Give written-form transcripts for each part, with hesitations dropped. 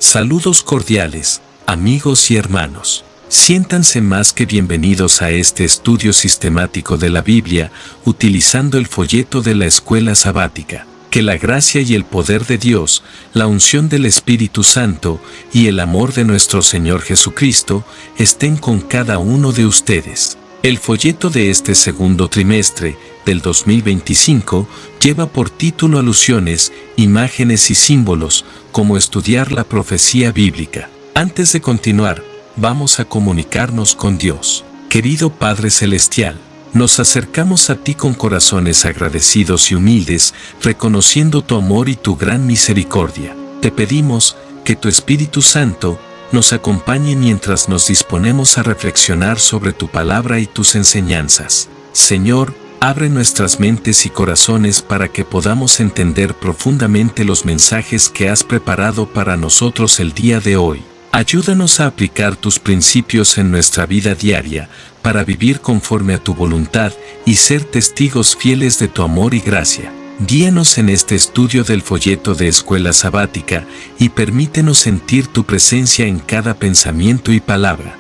Saludos cordiales, amigos y hermanos. Siéntanse más que bienvenidos a este estudio sistemático de la Biblia, utilizando el folleto de la escuela sabática. Que la gracia y el poder de Dios, la unción del Espíritu Santo y el amor de nuestro Señor Jesucristo estén con cada uno de ustedes. El folleto de este segundo trimestre del 2025 lleva por título Alusiones, imágenes y símbolos, como estudiar la profecía bíblica. Antes de continuar, vamos a comunicarnos con Dios. Querido Padre Celestial, nos acercamos a ti con corazones agradecidos y humildes, reconociendo tu amor y tu gran misericordia. Te pedimos que tu Espíritu Santo nos acompañe mientras nos disponemos a reflexionar sobre tu palabra y tus enseñanzas. Señor, abre nuestras mentes y corazones para que podamos entender profundamente los mensajes que has preparado para nosotros el día de hoy. Ayúdanos a aplicar tus principios en nuestra vida diaria, para vivir conforme a tu voluntad y ser testigos fieles de tu amor y gracia. Guíanos en este estudio del folleto de Escuela Sabática y permítenos sentir tu presencia en cada pensamiento y palabra.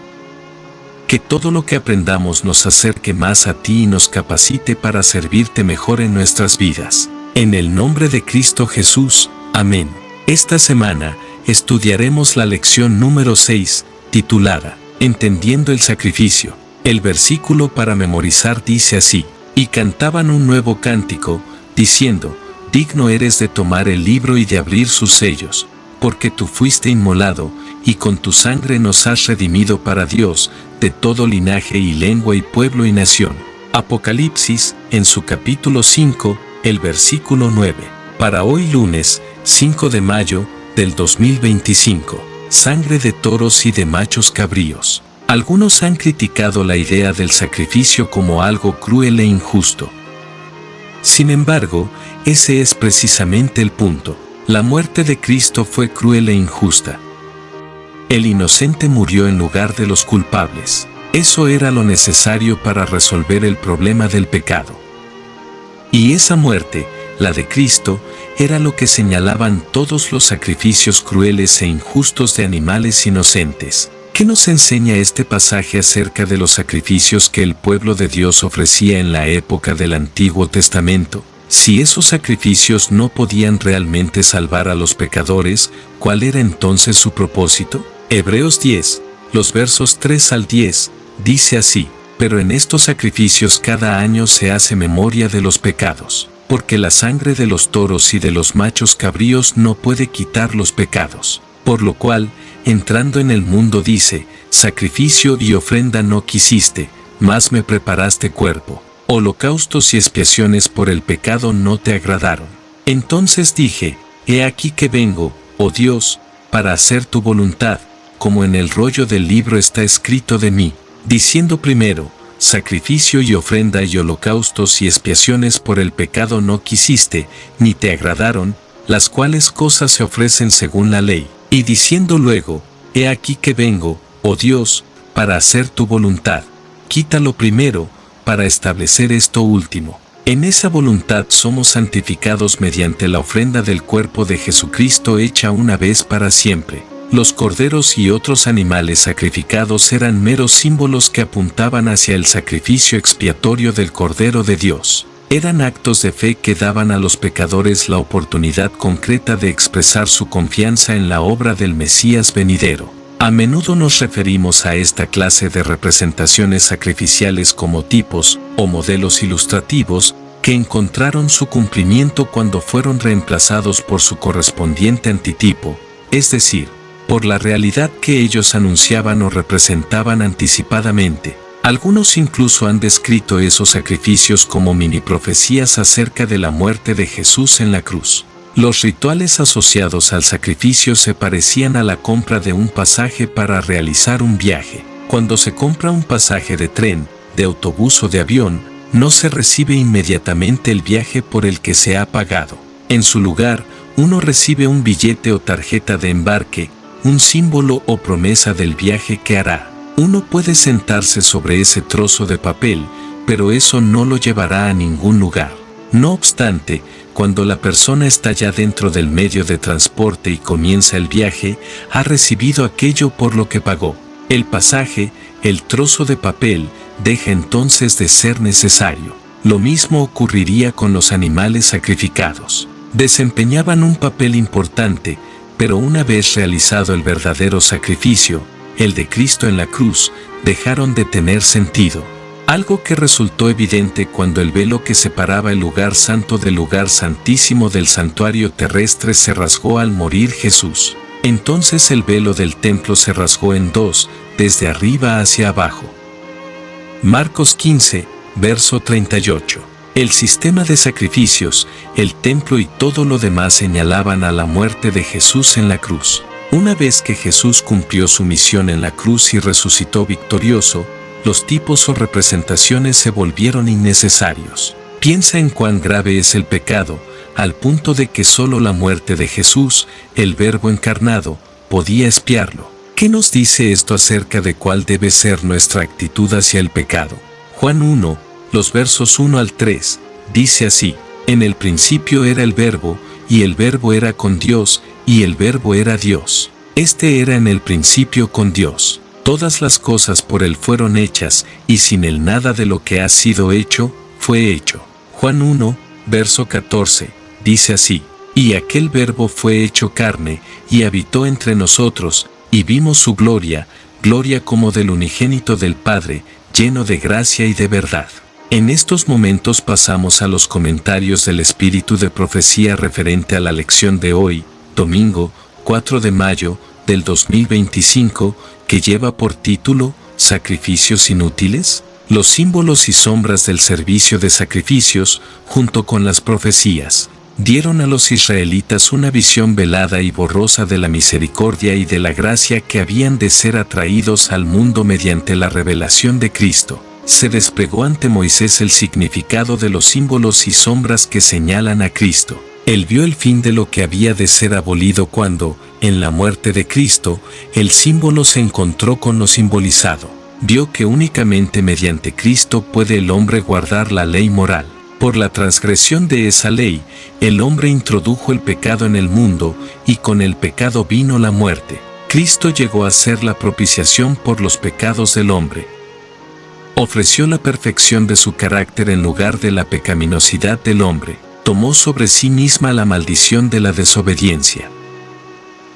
Que todo lo que aprendamos nos acerque más a ti y nos capacite para servirte mejor en nuestras vidas. En el nombre de Cristo Jesús, amén. Esta semana estudiaremos la lección número 6, titulada Entendiendo el sacrificio. El versículo para memorizar dice así: y cantaban un nuevo cántico, diciendo, digno eres de tomar el libro y de abrir sus sellos, porque tú fuiste inmolado, y con tu sangre nos has redimido para Dios, de todo linaje y lengua y pueblo y nación. Apocalipsis, en su capítulo 5, el versículo 9. Para hoy lunes, 5 de mayo, del 2025. Sangre de toros y de machos cabríos. Algunos han criticado la idea del sacrificio como algo cruel e injusto. Sin embargo, ese es precisamente el punto. La muerte de Cristo fue cruel e injusta. El inocente murió en lugar de los culpables. Eso era lo necesario para resolver el problema del pecado. Y esa muerte, la de Cristo, era lo que señalaban todos los sacrificios crueles e injustos de animales inocentes. ¿Qué nos enseña este pasaje acerca de los sacrificios que el pueblo de Dios ofrecía en la época del Antiguo Testamento? Si esos sacrificios no podían realmente salvar a los pecadores, ¿cuál era entonces su propósito? Hebreos 10, los versos 3 al 10, dice así: pero en estos sacrificios cada año se hace memoria de los pecados, porque la sangre de los toros y de los machos cabríos no puede quitar los pecados. Por lo cual, entrando en el mundo dice, sacrificio y ofrenda no quisiste, mas me preparaste cuerpo. Holocaustos y expiaciones por el pecado no te agradaron. Entonces dije, he aquí que vengo, oh Dios, para hacer tu voluntad, como en el rollo del libro está escrito de mí, diciendo primero, sacrificio y ofrenda y holocaustos y expiaciones por el pecado no quisiste, ni te agradaron, las cuales cosas se ofrecen según la ley. Y diciendo luego, he aquí que vengo, oh Dios, para hacer tu voluntad. Quítalo primero, para establecer esto último. En esa voluntad somos santificados mediante la ofrenda del cuerpo de Jesucristo hecha una vez para siempre. Los corderos y otros animales sacrificados eran meros símbolos que apuntaban hacia el sacrificio expiatorio del Cordero de Dios. Eran actos de fe que daban a los pecadores la oportunidad concreta de expresar su confianza en la obra del Mesías venidero. A menudo nos referimos a esta clase de representaciones sacrificiales como tipos o modelos ilustrativos que encontraron su cumplimiento cuando fueron reemplazados por su correspondiente antitipo, es decir, por la realidad que ellos anunciaban o representaban anticipadamente. Algunos incluso han descrito esos sacrificios como mini profecías acerca de la muerte de Jesús en la cruz. Los rituales asociados al sacrificio se parecían a la compra de un pasaje para realizar un viaje. Cuando se compra un pasaje de tren, de autobús o de avión, no se recibe inmediatamente el viaje por el que se ha pagado. En su lugar, uno recibe un billete o tarjeta de embarque, un símbolo o promesa del viaje que hará. Uno puede sentarse sobre ese trozo de papel, pero eso no lo llevará a ningún lugar. No obstante, cuando la persona está ya dentro del medio de transporte y comienza el viaje, ha recibido aquello por lo que pagó. El pasaje, el trozo de papel, deja entonces de ser necesario. Lo mismo ocurriría con los animales sacrificados. Desempeñaban un papel importante, pero una vez realizado el verdadero sacrificio, el de Cristo en la cruz, dejaron de tener sentido. Algo que resultó evidente cuando el velo que separaba el lugar santo del lugar santísimo del santuario terrestre se rasgó al morir Jesús. Entonces el velo del templo se rasgó en dos, desde arriba hacia abajo. Marcos 15, verso 38. El sistema de sacrificios, el templo y todo lo demás señalaban a la muerte de Jesús en la cruz. Una vez que Jesús cumplió su misión en la cruz y resucitó victorioso, los tipos o representaciones se volvieron innecesarios. Piensa en cuán grave es el pecado, al punto de que solo la muerte de Jesús, el Verbo encarnado, podía expiarlo. ¿Qué nos dice esto acerca de cuál debe ser nuestra actitud hacia el pecado? Juan 1, los versos 1 al 3, dice así: En el principio era el Verbo, y el Verbo era con Dios, y el Verbo era Dios. Este era en el principio con Dios. Todas las cosas por Él fueron hechas, y sin Él nada de lo que ha sido hecho, fue hecho. Juan 1, verso 14, dice así: Y aquel Verbo fue hecho carne, y habitó entre nosotros, y vimos su gloria, gloria como del unigénito del Padre, lleno de gracia y de verdad. En estos momentos pasamos a los comentarios del espíritu de profecía referente a la lección de hoy, domingo, 4 de mayo, del 2025, que lleva por título ¿Sacrificios inútiles? Los símbolos y sombras del servicio de sacrificios, junto con las profecías, dieron a los israelitas una visión velada y borrosa de la misericordia y de la gracia que habían de ser atraídos al mundo mediante la revelación de Cristo. Se desplegó ante Moisés el significado de los símbolos y sombras que señalan a Cristo. Él vio el fin de lo que había de ser abolido cuando, en la muerte de Cristo, el símbolo se encontró con lo simbolizado. Vio que únicamente mediante Cristo puede el hombre guardar la ley moral. Por la transgresión de esa ley, el hombre introdujo el pecado en el mundo, y con el pecado vino la muerte. Cristo llegó a ser la propiciación por los pecados del hombre. Ofreció la perfección de su carácter en lugar de la pecaminosidad del hombre. Tomó sobre sí misma la maldición de la desobediencia.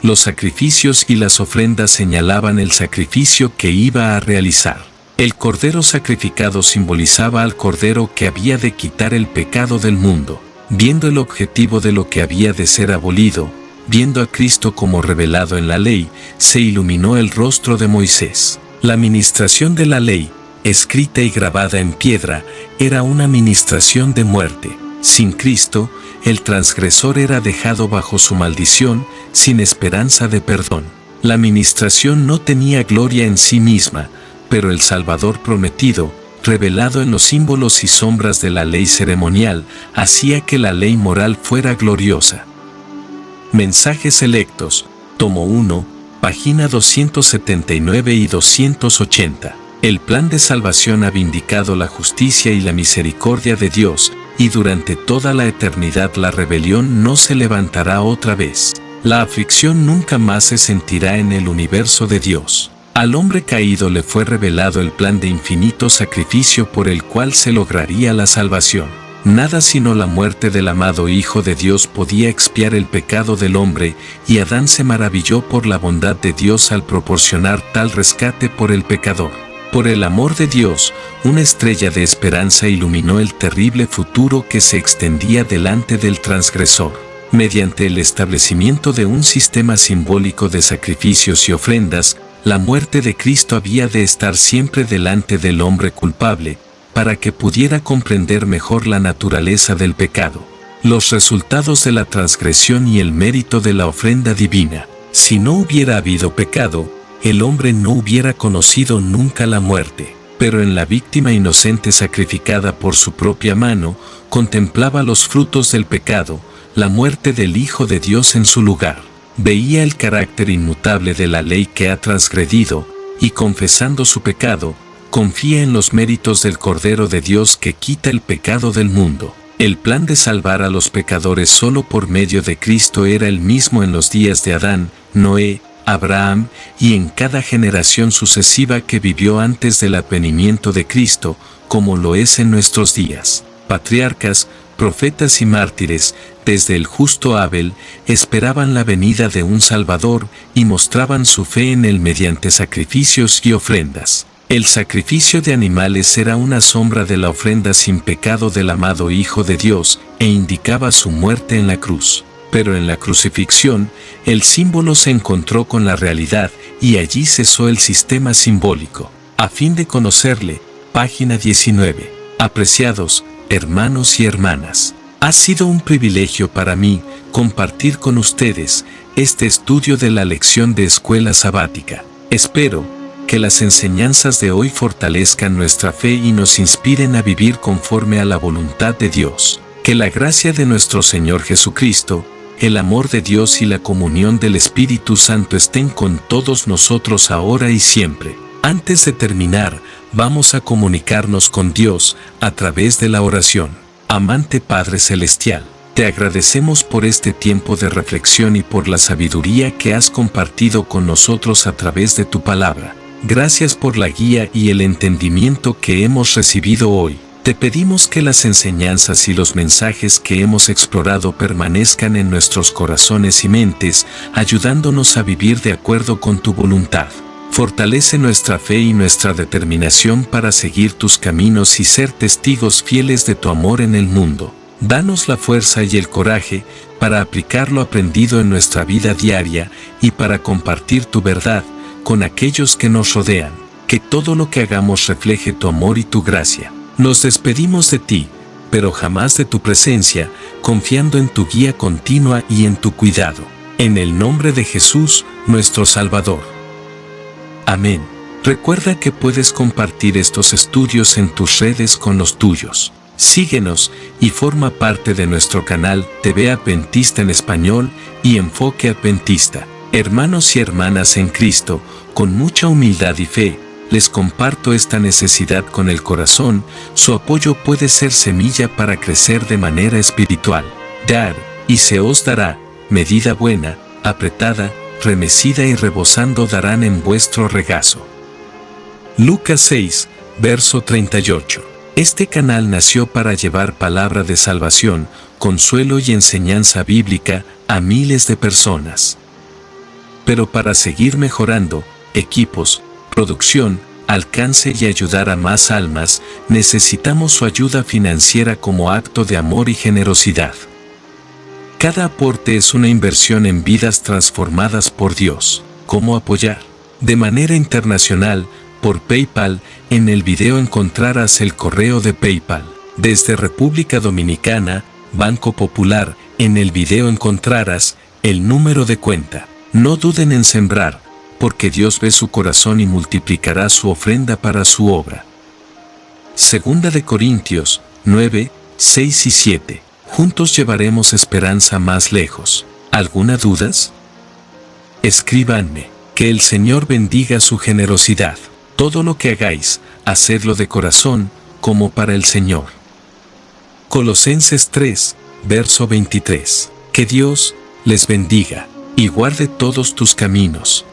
Los sacrificios y las ofrendas señalaban el sacrificio que iba a realizar. El cordero sacrificado simbolizaba al cordero que había de quitar el pecado del mundo. Viendo el objetivo de lo que había de ser abolido, viendo a Cristo como revelado en la ley, se iluminó el rostro de Moisés. La ministración de la ley, escrita y grabada en piedra, era una ministración de muerte. Sin Cristo, el transgresor era dejado bajo su maldición, sin esperanza de perdón. La ministración no tenía gloria en sí misma, pero el Salvador prometido, revelado en los símbolos y sombras de la ley ceremonial, hacía que la ley moral fuera gloriosa. Mensajes selectos, tomo 1, página 279 y 280. El plan de salvación ha vindicado la justicia y la misericordia de Dios, y durante toda la eternidad la rebelión no se levantará otra vez. La aflicción nunca más se sentirá en el universo de Dios. Al hombre caído le fue revelado el plan de infinito sacrificio por el cual se lograría la salvación. Nada sino la muerte del amado Hijo de Dios podía expiar el pecado del hombre, y Adán se maravilló por la bondad de Dios al proporcionar tal rescate por el pecador. Por el amor de Dios, una estrella de esperanza iluminó el terrible futuro que se extendía delante del transgresor. Mediante el establecimiento de un sistema simbólico de sacrificios y ofrendas, la muerte de Cristo había de estar siempre delante del hombre culpable, para que pudiera comprender mejor la naturaleza del pecado, los resultados de la transgresión y el mérito de la ofrenda divina. Si no hubiera habido pecado, el hombre no hubiera conocido nunca la muerte, pero en la víctima inocente sacrificada por su propia mano, contemplaba los frutos del pecado, la muerte del Hijo de Dios en su lugar. Veía el carácter inmutable de la ley que ha transgredido, y confesando su pecado, confía en los méritos del Cordero de Dios que quita el pecado del mundo. El plan de salvar a los pecadores solo por medio de Cristo era el mismo en los días de Adán, Noé, Abraham y en cada generación sucesiva que vivió antes del advenimiento de Cristo, como lo es en nuestros días. Patriarcas, profetas y mártires, desde el justo Abel, esperaban la venida de un Salvador y mostraban su fe en él mediante sacrificios y ofrendas. El sacrificio de animales era una sombra de la ofrenda sin pecado del amado Hijo de Dios e indicaba su muerte en la cruz. Pero en la crucifixión, el símbolo se encontró con la realidad y allí cesó el sistema simbólico. A fin de conocerle, página 19. Apreciados hermanos y hermanas, ha sido un privilegio para mí compartir con ustedes este estudio de la lección de escuela sabática. Espero que las enseñanzas de hoy fortalezcan nuestra fe y nos inspiren a vivir conforme a la voluntad de Dios. Que la gracia de nuestro Señor Jesucristo, el amor de Dios y la comunión del Espíritu Santo estén con todos nosotros ahora y siempre. Antes de terminar, vamos a comunicarnos con Dios a través de la oración. Amante Padre Celestial, te agradecemos por este tiempo de reflexión y por la sabiduría que has compartido con nosotros a través de tu palabra. Gracias por la guía y el entendimiento que hemos recibido hoy. Te pedimos que las enseñanzas y los mensajes que hemos explorado permanezcan en nuestros corazones y mentes, ayudándonos a vivir de acuerdo con tu voluntad. Fortalece nuestra fe y nuestra determinación para seguir tus caminos y ser testigos fieles de tu amor en el mundo. Danos la fuerza y el coraje para aplicar lo aprendido en nuestra vida diaria y para compartir tu verdad con aquellos que nos rodean. Que todo lo que hagamos refleje tu amor y tu gracia. Nos despedimos de ti, pero jamás de tu presencia, confiando en tu guía continua y en tu cuidado. En el nombre de Jesús, nuestro Salvador. Amén. Recuerda que puedes compartir estos estudios en tus redes con los tuyos. Síguenos y forma parte de nuestro canal TV Adventista en Español y Enfoque Adventista. Hermanos y hermanas en Cristo, con mucha humildad y fe, les comparto esta necesidad con el corazón. Su apoyo puede ser semilla para crecer de manera espiritual. Dar, y se os dará, medida buena, apretada, remecida y rebosando darán en vuestro regazo. Lucas 6, verso 38. Este canal nació para llevar palabra de salvación, consuelo y enseñanza bíblica a miles de personas. Pero para seguir mejorando, equipos, producción, alcance y ayudar a más almas, necesitamos su ayuda financiera como acto de amor y generosidad. Cada aporte es una inversión en vidas transformadas por Dios. ¿Cómo apoyar? De manera internacional, por PayPal, en el video encontrarás el correo de PayPal. Desde República Dominicana, Banco Popular, en el video encontrarás el número de cuenta. No duden en sembrar, porque Dios ve su corazón y multiplicará su ofrenda para su obra. Segunda de Corintios 9, 6 y 7. Juntos llevaremos esperanza más lejos. ¿Alguna dudas? Escríbanme. Que el Señor bendiga su generosidad. Todo lo que hagáis, hacedlo de corazón, como para el Señor. Colosenses 3, verso 23. Que Dios les bendiga y guarde todos tus caminos.